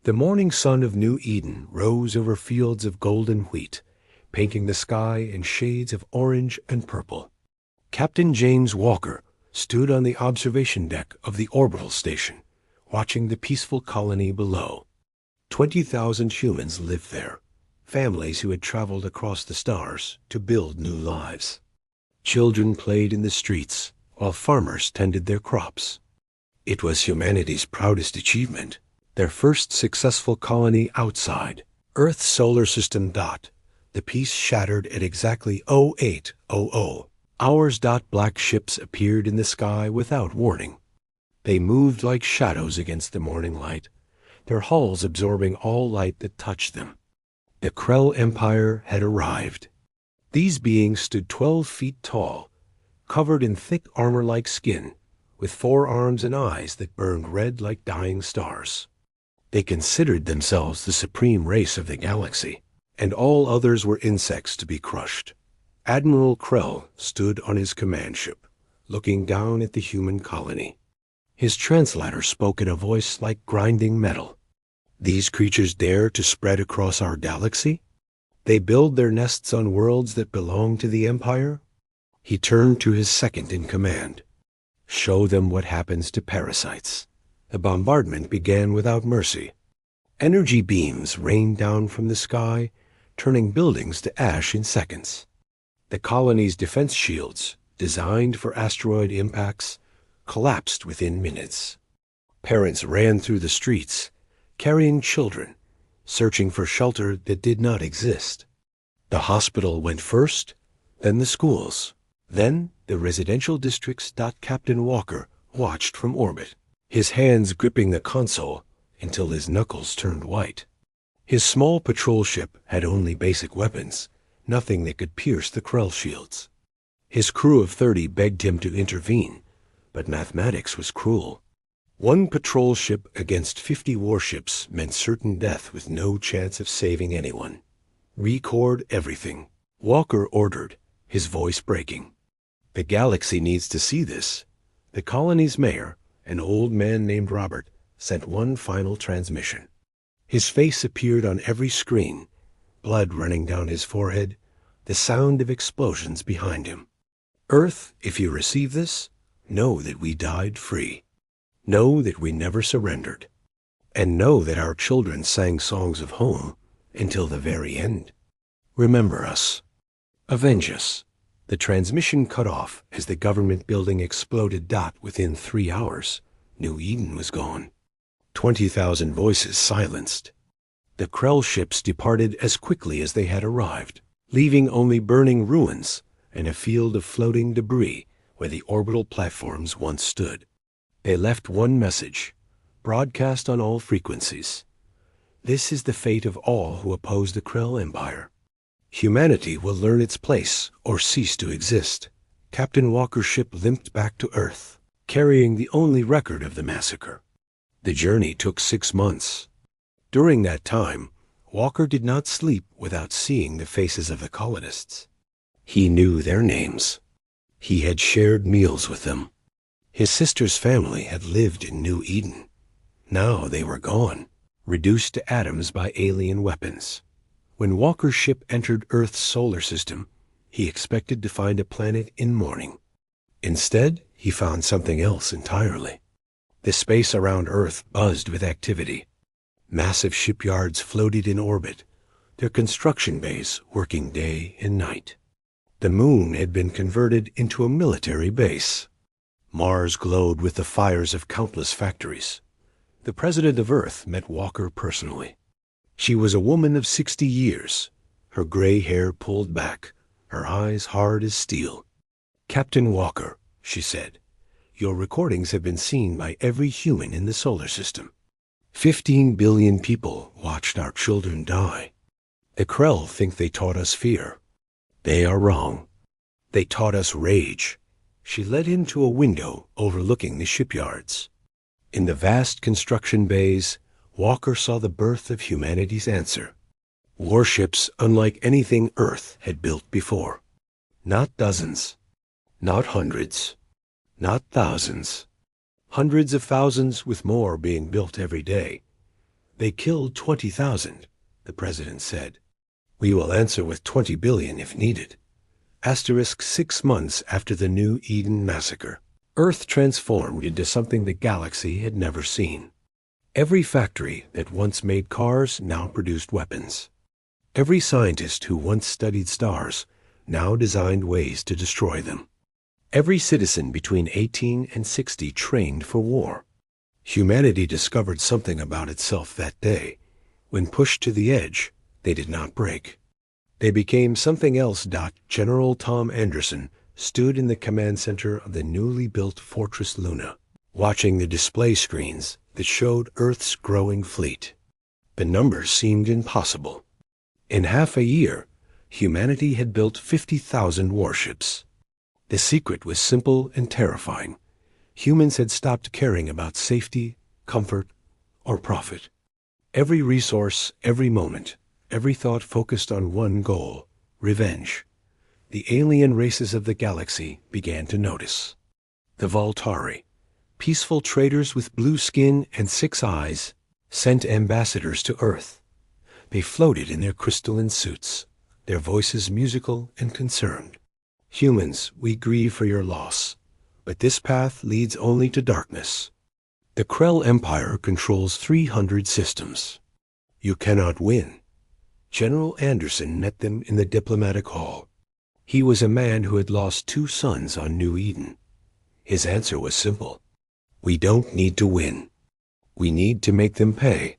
The morning sun of New Eden rose over fields of golden wheat, painting the sky in shades of orange and purple. Captain James Walker stood on the observation deck of the orbital station, watching the peaceful colony below. 20,000 humans lived there, families who had traveled across the stars to build new lives. Children played in the streets, while farmers tended their crops. It was humanity's proudest achievement, their first successful colony outside Earth's solar system. The peace shattered at exactly 0800 hours. Black ships appeared in the sky without warning. They moved like shadows against the morning light, their hulls absorbing all light that touched them. The Krell Empire had arrived. These beings stood 12 feet tall, covered in thick armor-like skin, with 4 arms and eyes that burned red like dying stars. They considered themselves the supreme race of the galaxy, and all others were insects to be crushed. Admiral Krell stood on his command ship, looking down at the human colony. His translator spoke in a voice like grinding metal. These creatures dare to spread across our galaxy? They build their nests on worlds that belong to the Empire? He turned to his second in command. Show them what happens to parasites. The bombardment began without mercy. Energy beams rained down from the sky, turning buildings to ash in seconds. The colony's defense shields, designed for asteroid impacts, collapsed within minutes. Parents ran through the streets, carrying children, searching for shelter that did not exist. The hospital went first, then the schools, then the residential districts. Captain Walker watched from orbit, his hands gripping the console until his knuckles turned white. His small patrol ship had only basic weapons, nothing that could pierce the Krell shields. His crew of 30 begged him to intervene, but mathematics was cruel. 1 patrol ship against 50 warships meant certain death with no chance of saving anyone. Record everything, Walker ordered, his voice breaking. The galaxy needs to see this. The colony's mayor, an old man named Robert, sent one final transmission. His face appeared on every screen, blood running down his forehead, the sound of explosions behind him. Earth, if you receive this, know that we died free. Know that we never surrendered. And know that our children sang songs of home until the very end. Remember us. Avenge us. The transmission cut off as the government building exploded. Within 3 hours, New Eden was gone. 20,000 voices silenced. The Krell ships departed as quickly as they had arrived, leaving only burning ruins and a field of floating debris where the orbital platforms once stood. They left one message, broadcast on all frequencies. This is the fate of all who oppose the Krell Empire. Humanity will learn its place or cease to exist. Captain Walker's ship limped back to Earth, carrying the only record of the massacre. The journey took 6 months. During that time, Walker did not sleep without seeing the faces of the colonists. He knew their names. He had shared meals with them. His sister's family had lived in New Eden. Now they were gone, reduced to atoms by alien weapons. When Walker's ship entered Earth's solar system, he expected to find a planet in mourning. Instead, he found something else entirely. The space around Earth buzzed with activity. Massive shipyards floated in orbit, their construction bays working day and night. The moon had been converted into a military base. Mars glowed with the fires of countless factories. The president of Earth met Walker personally. She was a woman of 60 years, her gray hair pulled back, her eyes hard as steel. "Captain Walker," she said, "your recordings have been seen by every human in the solar system. 15 billion people watched our children die. The Krell think they taught us fear. They are wrong. They taught us rage." She led him to a window overlooking the shipyards. In the vast construction bays, Walker saw the birth of humanity's answer. Warships unlike anything Earth had built before. Not dozens, not hundreds, not thousands. Hundreds of thousands with more being built every day. They killed 20,000, the president said. We will answer with 20 billion if needed. Asterisk 6 months after the New Eden massacre, Earth transformed into something the galaxy had never seen. Every factory that once made cars now produced weapons. Every scientist who once studied stars now designed ways to destroy them. Every citizen between 18 and 60 trained for war. Humanity discovered something about itself that day. When pushed to the edge, they did not break. They became something else. General Tom Anderson stood in the command center of the newly built Fortress Luna, watching the display screens that showed Earth's growing fleet. The numbers seemed impossible. In half a year, humanity had built 50,000 warships. The secret was simple and terrifying. Humans had stopped caring about safety, comfort, or profit. Every resource, every moment, every thought focused on one goal: revenge. The alien races of the galaxy began to notice. The Voltari, peaceful traders with blue skin and 6 eyes, sent ambassadors to Earth. They floated in their crystalline suits, their voices musical and concerned. Humans, we grieve for your loss, but this path leads only to darkness. The Krell Empire controls 300 systems. You cannot win. General Anderson met them in the diplomatic hall. He was a man who had lost 2 sons on New Eden. His answer was simple. We don't need to win. We need to make them pay.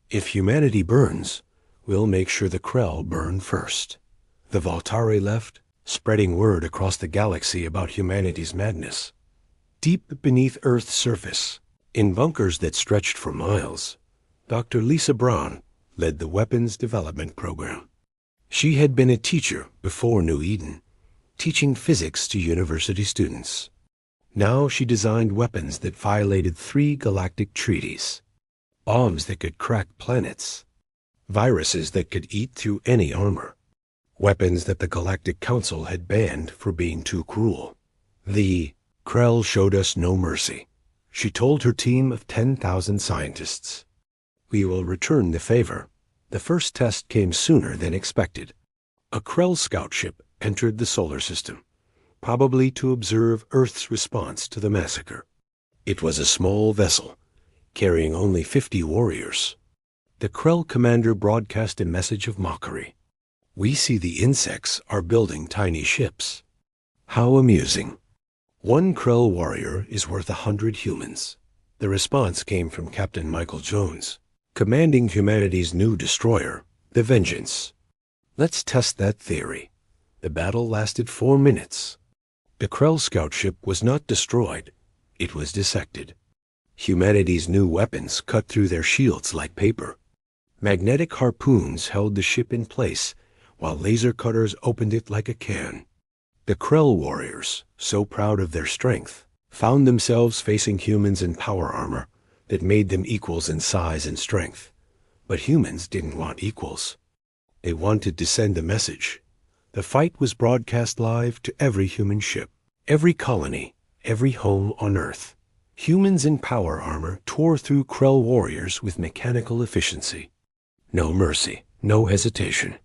If humanity burns, we'll make sure the Krell burn first. The Voltari left, spreading word across the galaxy about humanity's madness. Deep beneath Earth's surface, in bunkers that stretched for miles, Dr. Lisa Braun led the weapons development program. She had been a teacher before New Eden, teaching physics to university students. Now she designed weapons that violated 3 galactic treaties. Bombs that could crack planets. Viruses that could eat through any armor. Weapons that the Galactic Council had banned for being too cruel. The Krell showed us no mercy. She told her team of 10,000 scientists. We will return the favor. The first test came sooner than expected. A Krell scout ship entered the solar system, probably to observe Earth's response to the massacre. It was a small vessel, carrying only 50 warriors. The Krell commander broadcast a message of mockery. We see the insects are building tiny ships. How amusing. 1 Krell warrior is worth 100 humans. The response came from Captain Michael Jones, commanding humanity's new destroyer, the Vengeance. Let's test that theory. The battle lasted 4 minutes. The Krell scout ship was not destroyed. It was dissected. Humanity's new weapons cut through their shields like paper. Magnetic harpoons held the ship in place, while laser cutters opened it like a can. The Krell warriors, so proud of their strength, found themselves facing humans in power armor that made them equals in size and strength. But humans didn't want equals. They wanted to send a message. The fight was broadcast live to every human ship, every colony, every home on Earth. Humans in power armor tore through Krell warriors with mechanical efficiency. No mercy, no hesitation.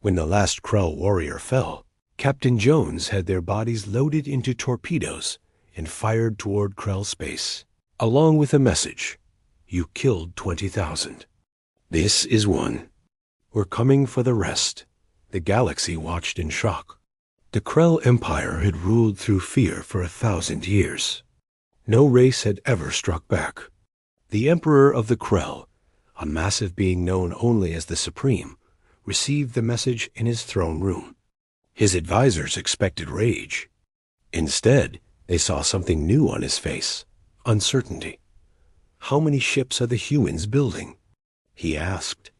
When the last Krell warrior fell, Captain Jones had their bodies loaded into torpedoes and fired toward Krell space, along with a message: you killed 20,000. This is one. We're coming for the rest. The galaxy watched in shock. The Krell Empire had ruled through fear for 1,000 years. No race had ever struck back. The Emperor of the Krell, a massive being known only as the Supreme, received the message in his throne room. His advisors expected rage. Instead, they saw something new on his face: uncertainty. How many ships are the humans building? He asked.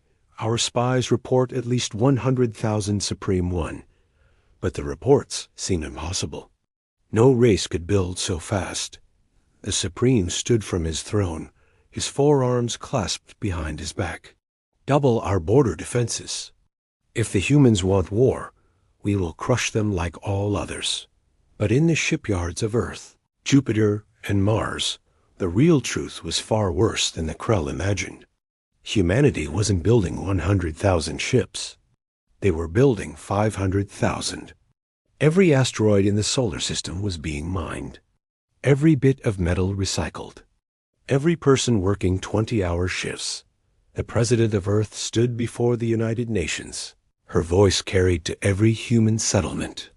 Our spies report at least 100,000 Supreme One, but the reports seem impossible. No race could build so fast. The Supreme stood from his throne, his forearms clasped behind his back. Double our border defenses. If the humans want war, we will crush them like all others. But in the shipyards of Earth, Jupiter, and Mars, the real truth was far worse than the Krell imagined. Humanity wasn't building 100,000 ships. They were building 500,000. Every asteroid in the solar system was being mined. Every bit of metal recycled. Every person working 20-hour shifts. The President of Earth stood before the United Nations. Her voice carried to every human settlement.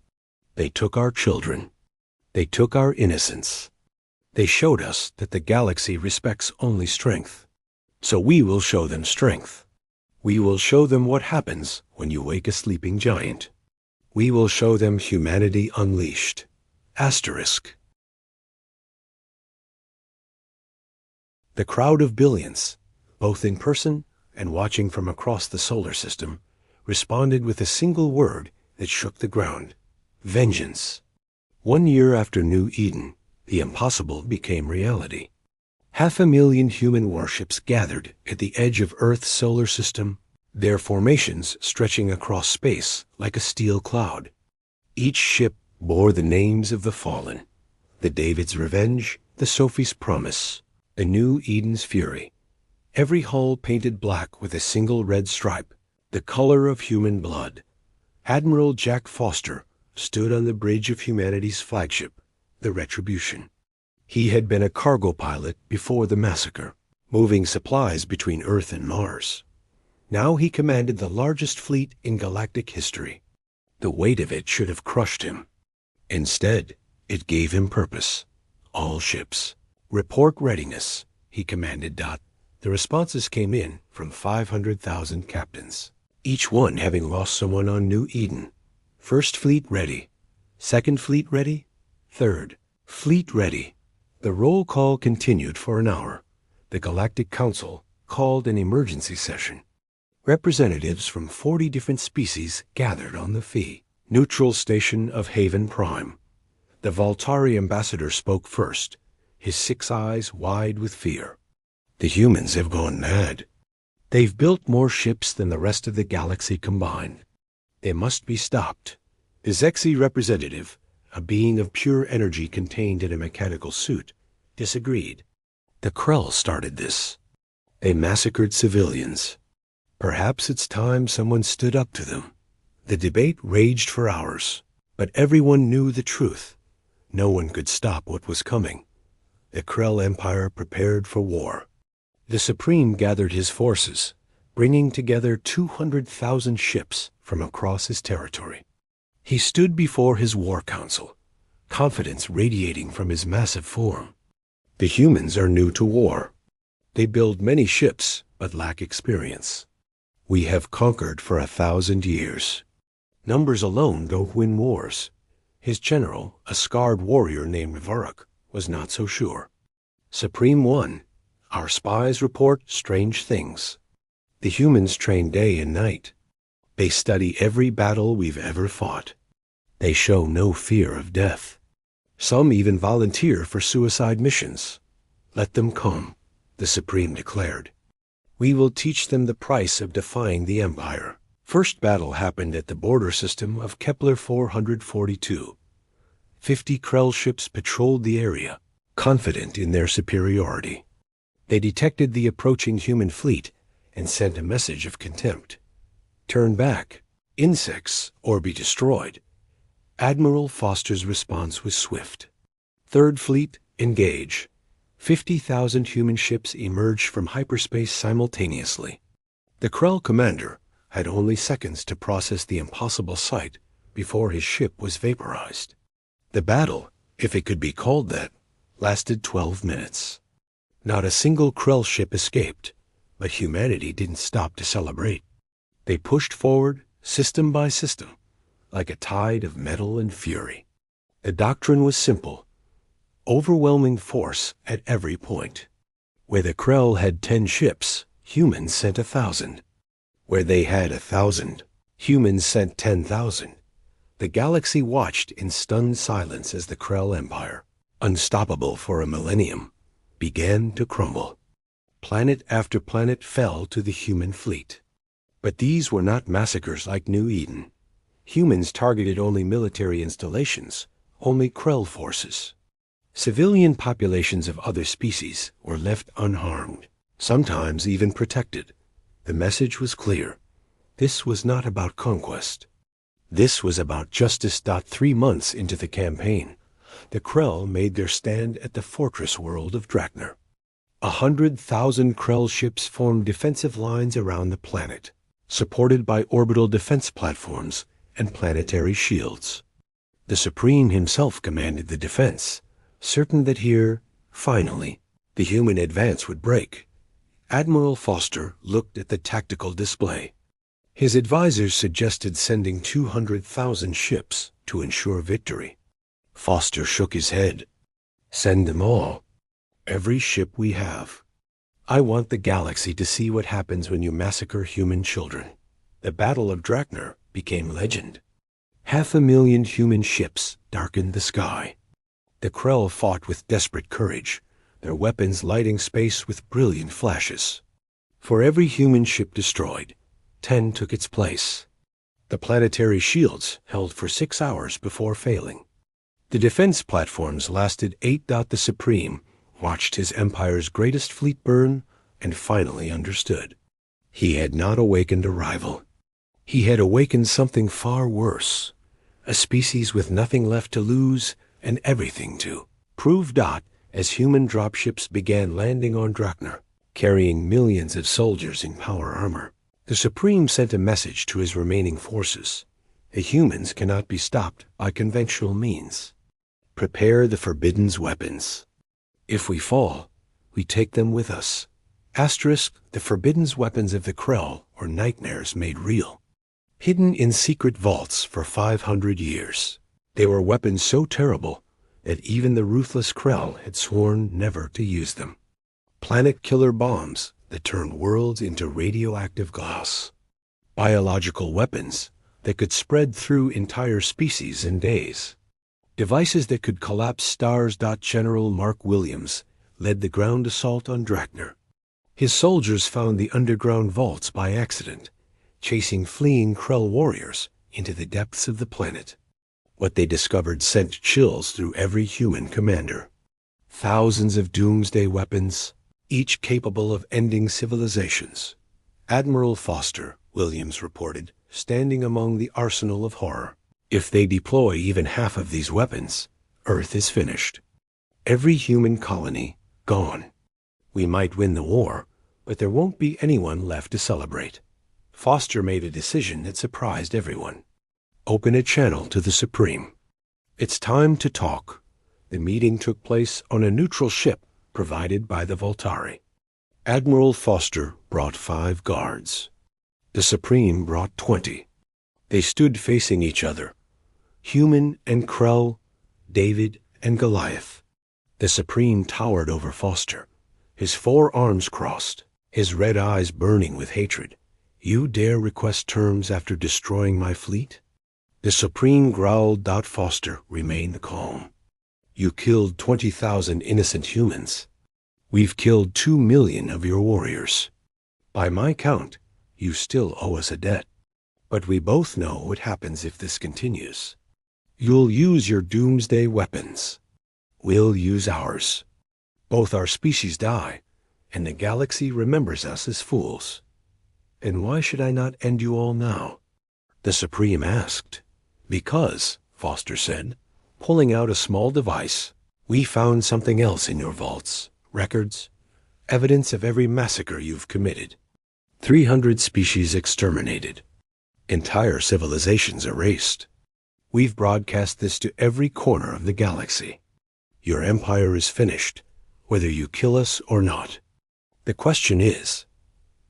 They took our children. They took our innocence. They showed us that the galaxy respects only strength. So we will show them strength. We will show them what happens when you wake a sleeping giant. We will show them humanity unleashed. Asterisk. The crowd of billions, both in person and watching from across the solar system, responded with a single word that shook the ground: vengeance. 1 year after New Eden, the impossible became reality. 500,000 human warships gathered at the edge of Earth's solar system, their formations stretching across space like a steel cloud. Each ship bore the names of the fallen: the David's Revenge, the Sophie's Promise, the New Eden's Fury. Every hull painted black with a single red stripe, the color of human blood. Admiral Jack Foster stood on the bridge of humanity's flagship, the Retribution. He had been a cargo pilot before the massacre, moving supplies between Earth and Mars. Now he commanded the largest fleet in galactic history. The weight of it should have crushed him. Instead, it gave him purpose. All ships. Report readiness, he commanded. The responses came in from 500,000 captains, each one having lost someone on New Eden. First Fleet ready. Second Fleet ready. Third Fleet ready. The roll call continued for an hour. The Galactic Council called an emergency session. Representatives from 40 different species gathered on the Phi neutral station of Haven Prime. The Voltari ambassador spoke first, his 6 eyes wide with fear. The humans have gone mad. They've built more ships than the rest of the galaxy combined. They must be stopped. The Zexi representative, a being of pure energy contained in a mechanical suit, disagreed. The Krell started this. They massacred civilians. Perhaps it's time someone stood up to them. The debate raged for hours, but everyone knew the truth. No one could stop what was coming. The Krell Empire prepared for war. The Supreme gathered his forces, bringing together 200,000 ships from across his territory. He stood before his war council, confidence radiating from his massive form. The humans are new to war. They build many ships, but lack experience. We have conquered for 1,000 years. Numbers alone don't win wars. His general, a scarred warrior named Varrock, was not so sure. Supreme One, our spies report strange things. The humans train day and night. They study every battle we've ever fought. They show no fear of death. Some even volunteer for suicide missions. Let them come, the Supreme declared. We will teach them the price of defying the Empire. First battle happened at the border system of Kepler 442. 50 Krell ships patrolled the area, confident in their superiority. They detected the approaching human fleet and sent a message of contempt. Turn back, insects, or be destroyed. Admiral Foster's response was swift. Third Fleet, engage. 50,000 human ships emerged from hyperspace simultaneously. The Krell commander had only seconds to process the impossible sight before his ship was vaporized. The battle, if it could be called that, lasted 12 minutes. Not a single Krell ship escaped, but humanity didn't stop to celebrate. They pushed forward, system by system, like a tide of metal and fury. The doctrine was simple: overwhelming force at every point. Where the Krell had 10 ships, humans sent 1,000. Where they had 1,000, humans sent 10,000. The galaxy watched in stunned silence as the Krell Empire, unstoppable for a millennium, began to crumble. Planet after planet fell to the human fleet. But these were not massacres like New Eden. Humans targeted only military installations, only Krell forces. Civilian populations of other species were left unharmed, sometimes even protected, The message was clear. This was not about conquest. This was about justice. 3 months into the campaign, the Krell made their stand at the fortress world of Draknar. 100,000 Krell ships formed defensive lines around the planet, supported by orbital defense platforms and planetary shields. The Supreme himself commanded the defense, certain that here, finally, the human advance would break. Admiral Foster looked at the tactical display. His advisors suggested sending 200,000 ships to ensure victory. Foster shook his head. Send them all. Every ship we have. I want the galaxy to see what happens when you massacre human children. The Battle of Draknar became legend. 500,000 human ships darkened the sky. The Krell fought with desperate courage, their weapons lighting space with brilliant flashes. For every human ship destroyed, 10 took its place. The planetary shields held for 6 hours before failing. The defense platforms lasted 8. The Supreme watched his empire's greatest fleet burn and finally understood. He had not awakened a rival. He had awakened something far worse, a species with nothing left to lose and everything to prove. As human dropships began landing on Draknar, carrying millions of soldiers in power armor, the Supreme sent a message to his remaining forces. The humans cannot be stopped by conventional means. Prepare the forbidden weapons. If we fall, we take them with us. The forbidden weapons of the Krell, or nightmares made real. Hidden in secret vaults for 500 years. They were weapons so terrible that even the ruthless Krell had sworn never to use them. Planet-killer bombs that turned worlds into radioactive glass. Biological weapons that could spread through entire species in days. Devices that could collapse stars. General Mark Williams led the ground assault on Draknar. His soldiers found the underground vaults by accident, chasing fleeing Krell warriors into the depths of the planet. What they discovered sent chills through every human commander. Thousands of doomsday weapons, each capable of ending civilizations. Admiral Foster, Williams reported, standing among the arsenal of horror. If they deploy even half of these weapons, Earth is finished. Every human colony gone. We might win the war, but there won't be anyone left to celebrate. Foster made a decision that surprised everyone. Open a channel to the Supreme. It's time to talk. The meeting took place on a neutral ship provided by the Voltari. Admiral Foster brought 5 guards. The Supreme brought 20. They stood facing each other. Human and Krell, David and Goliath. The Supreme towered over Foster, his 4 arms crossed, his red eyes burning with hatred. You dare request terms after destroying my fleet? The Supreme growled. Foster remained calm. You killed 20,000 innocent humans. We've killed 2 million of your warriors. By my count, you still owe us a debt. But we both know what happens if this continues. You'll use your doomsday weapons. We'll use ours. Both our species die, and the galaxy remembers us as fools. And why should I not end you all now? The Supreme asked. Because, Foster said, pulling out a small device, we found something else in your vaults. Records, evidence of every massacre you've committed. 300 species exterminated. Entire civilizations erased. We've broadcast this to every corner of the galaxy. Your empire is finished, whether you kill us or not. The question is,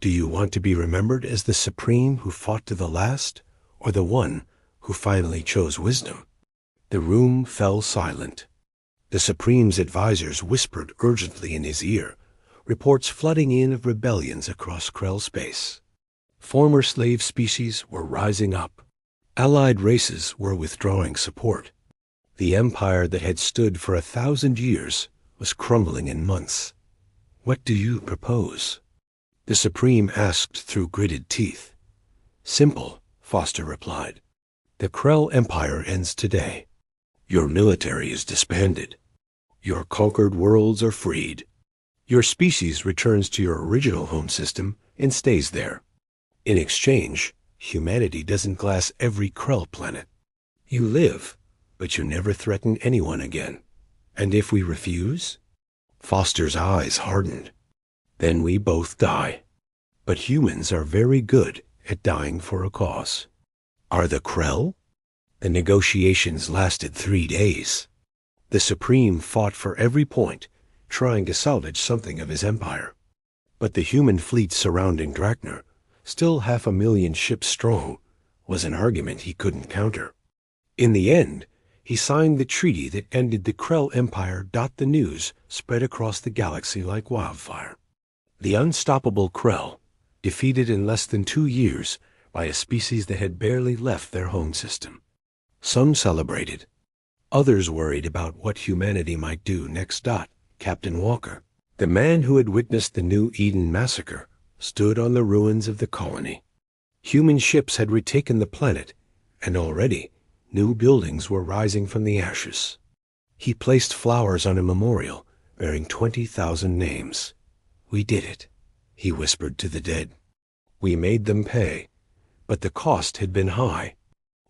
do you want to be remembered as the Supreme who fought to the last, or the one who finally chose wisdom? The room fell silent. The Supreme's advisors whispered urgently in his ear, reports flooding in of rebellions across Krell space. Former slave species were rising up. Allied races were withdrawing support. The empire that had stood for 1,000 years was crumbling in months. What do you propose? The Supreme asked through gritted teeth. Simple, Foster replied. The Krell Empire ends today. Your military is disbanded. Your conquered worlds are freed. Your species returns to your original home system and stays there. In exchange, humanity doesn't glass every Krell planet. You live, but you never threaten anyone again. And if we refuse? Foster's eyes hardened. Then we both die. But humans are very good at dying for a cause. Are the Krell? The negotiations lasted 3 days. The Supreme fought for every point, trying to salvage something of his empire. But the human fleet surrounding Drakner, still 500,000 ships strong, was an argument he couldn't counter. In the end, he signed the treaty that ended the Krell Empire. The news spread across the galaxy like wildfire. The unstoppable Krell, defeated in less than 2 years by a species that had barely left their home system. Some celebrated. Others worried about what humanity might do next. Captain Walker, the man who had witnessed the New Eden massacre, stood on the ruins of the colony. Human ships had retaken the planet, and already new buildings were rising from the ashes. He placed flowers on a memorial bearing 20,000 names. "We did it," he whispered to the dead. "We made them pay, but the cost had been high.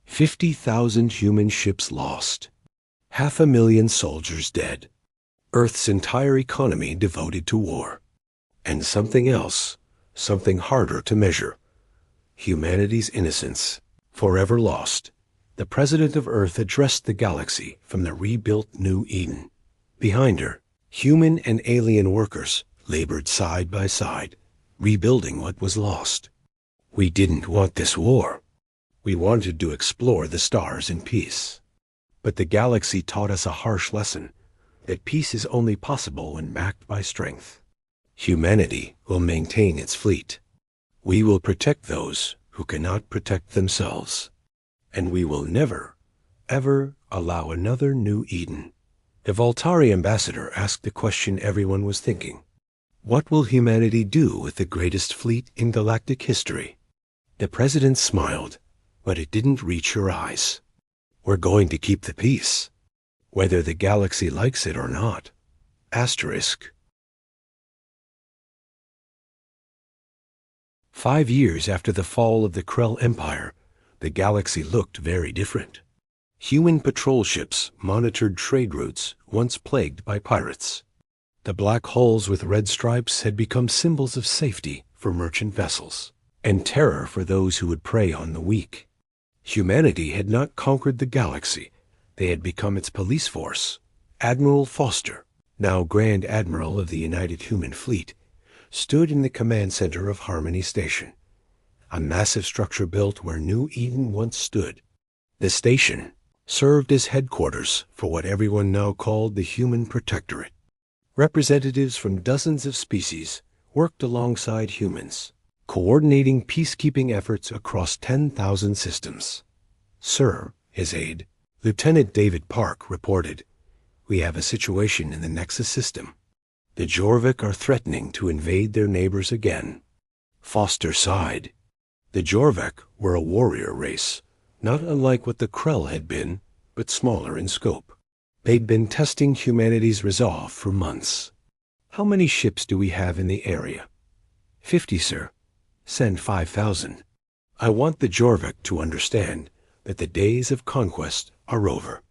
50,000 human ships lost. 500,000 soldiers dead. Earth's entire economy devoted to war. And something else, something harder to measure. Humanity's innocence, forever lost." The president of Earth addressed the galaxy from the rebuilt New Eden. Behind her, human and alien workers labored side by side, rebuilding what was lost. "We didn't want this war. We wanted to explore the stars in peace. But the galaxy taught us a harsh lesson, that peace is only possible when backed by strength. Humanity will maintain its fleet. We will protect those who cannot protect themselves. And we will never, ever allow another New Eden." The Voltari ambassador asked the question everyone was thinking. What will humanity do with the greatest fleet in galactic history? The president smiled, but it didn't reach her eyes. "We're going to keep the peace, whether the galaxy likes it or not." Asterisk. 5 years after the fall of the Krell Empire, the galaxy looked very different. Human patrol ships monitored trade routes once plagued by pirates. The black hulls with red stripes had become symbols of safety for merchant vessels, and terror for those who would prey on the weak. Humanity had not conquered the galaxy. They had become its police force. Admiral Foster, now Grand Admiral of the United Human Fleet, stood in the command center of Harmony Station, a massive structure built where New Eden once stood. The station served as headquarters for what everyone now called the Human Protectorate. Representatives from dozens of species worked alongside humans, coordinating peacekeeping efforts across 10,000 systems. "Sir," his aide, Lieutenant David Park, reported, "we have a situation in the Nexus system. The Jorvik are threatening to invade their neighbors again." Foster sighed. The Jorvik were a warrior race, not unlike what the Krell had been, but smaller in scope. They'd been testing humanity's resolve for months. "How many ships do we have in the area?" 50, sir. Send 5,000. I want the Jorvik to understand that the days of conquest are over."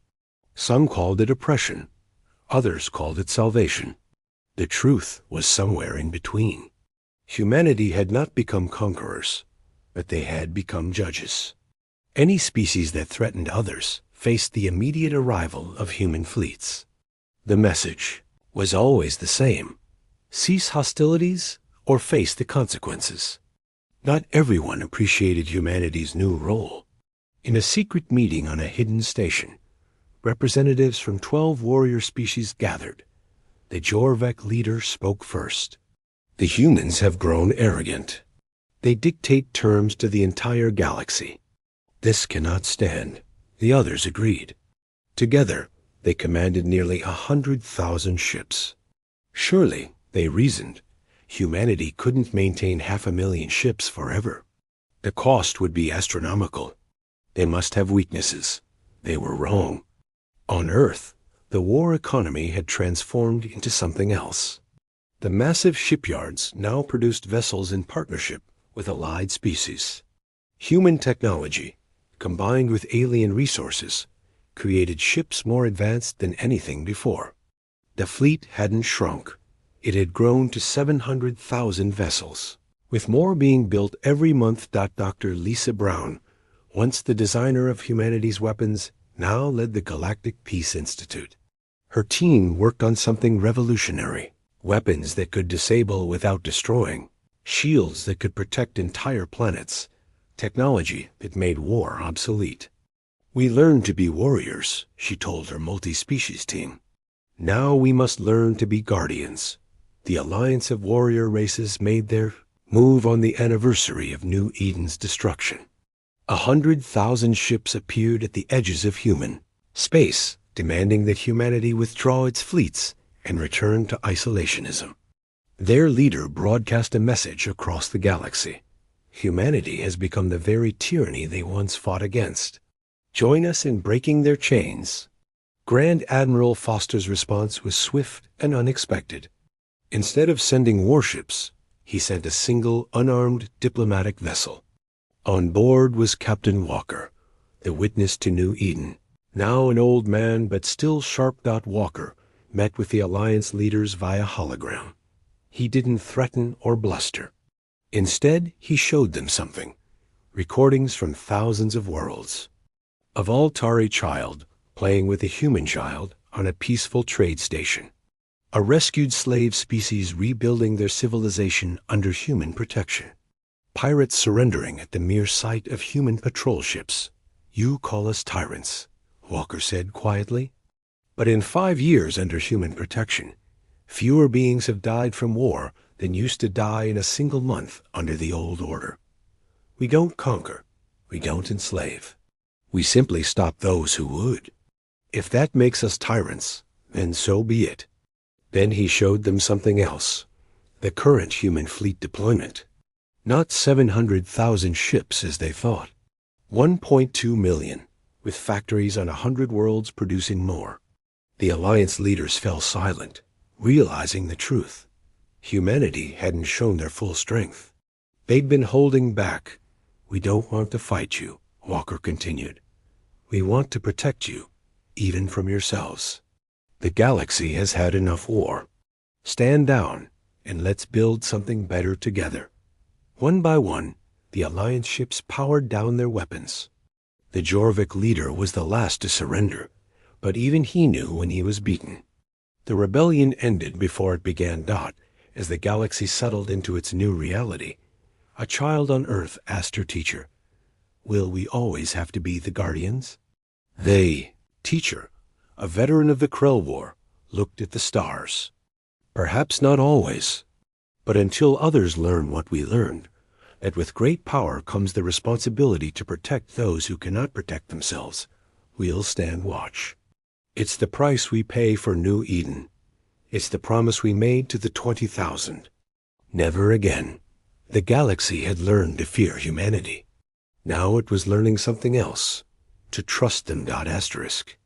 Some called it oppression. Others called it salvation. The truth was somewhere in between. Humanity had not become conquerors, but they had become judges. Any species that threatened others faced the immediate arrival of human fleets. The message was always the same: cease hostilities or face the consequences. Not everyone appreciated humanity's new role. In a secret meeting on a hidden station, representatives from 12 warrior species gathered. The Jorvik leader spoke first. "The humans have grown arrogant. They dictate terms to the entire galaxy. This cannot stand." The others agreed. Together, they commanded nearly 100,000 ships. Surely, they reasoned, humanity couldn't maintain 500,000 ships forever. The cost would be astronomical. They must have weaknesses. They were wrong. On Earth, the war economy had transformed into something else. The massive shipyards now produced vessels in partnership with allied species. Human technology, combined with alien resources, created ships more advanced than anything before. The fleet hadn't shrunk. It had grown to 700,000 vessels, with more being built every month. Dr. Lisa Brown, once the designer of humanity's weapons, now led the Galactic Peace Institute. Her team worked on something revolutionary: weapons that could disable without destroying, shields that could protect entire planets, technology that made war obsolete. "We learned to be warriors," she told her multi-species team. "Now we must learn to be guardians." The alliance of warrior races made their move on the anniversary of New Eden's destruction. 100,000 ships appeared at the edges of human space, demanding that humanity withdraw its fleets and return to isolationism. Their leader broadcast a message across the galaxy: humanity has become the very tyranny they once fought against. Join us in breaking their chains. Grand Admiral Foster's response was swift and unexpected. Instead of sending warships, he sent a single, unarmed diplomatic vessel. On board was Captain Walker, the witness to New Eden. Now an old man, but still sharp. Walker met with the Alliance leaders via hologram. He didn't threaten or bluster. Instead, he showed them something: recordings from thousands of worlds. Of Altari child playing with a human child on a peaceful trade station. A rescued slave species rebuilding their civilization under human protection. Pirates surrendering at the mere sight of human patrol ships. "You call us tyrants," Walker said quietly. "But in 5 years under human protection, fewer beings have died from war than used to die in a single month under the old order. We don't conquer. We don't enslave. We simply stop those who would. If that makes us tyrants, then so be it." Then he showed them something else: the current human fleet deployment. Not 700,000 ships as they thought. 1.2 million, with factories on 100 worlds producing more. The Alliance leaders fell silent, realizing the truth. Humanity hadn't shown their full strength. They'd been holding back. "We don't want to fight you," Walker continued. "We want to protect you, even from yourselves. The galaxy has had enough war. Stand down, and let's build something better together." One by one, the Alliance ships powered down their weapons. The Jorvik leader was the last to surrender, but even he knew when he was beaten. The rebellion ended before it began. As the galaxy settled into its new reality, a child on Earth asked her teacher, "Will we always have to be the guardians?" Teacher, a veteran of the Krell War, looked at the stars. "Perhaps not always, but until others learn what we learned, that with great power comes the responsibility to protect those who cannot protect themselves, we'll stand watch. It's the price we pay for New Eden. It's the promise we made to the 20,000. Never again." The galaxy had learned to fear humanity. Now it was learning something else: to trust them. Asterisk.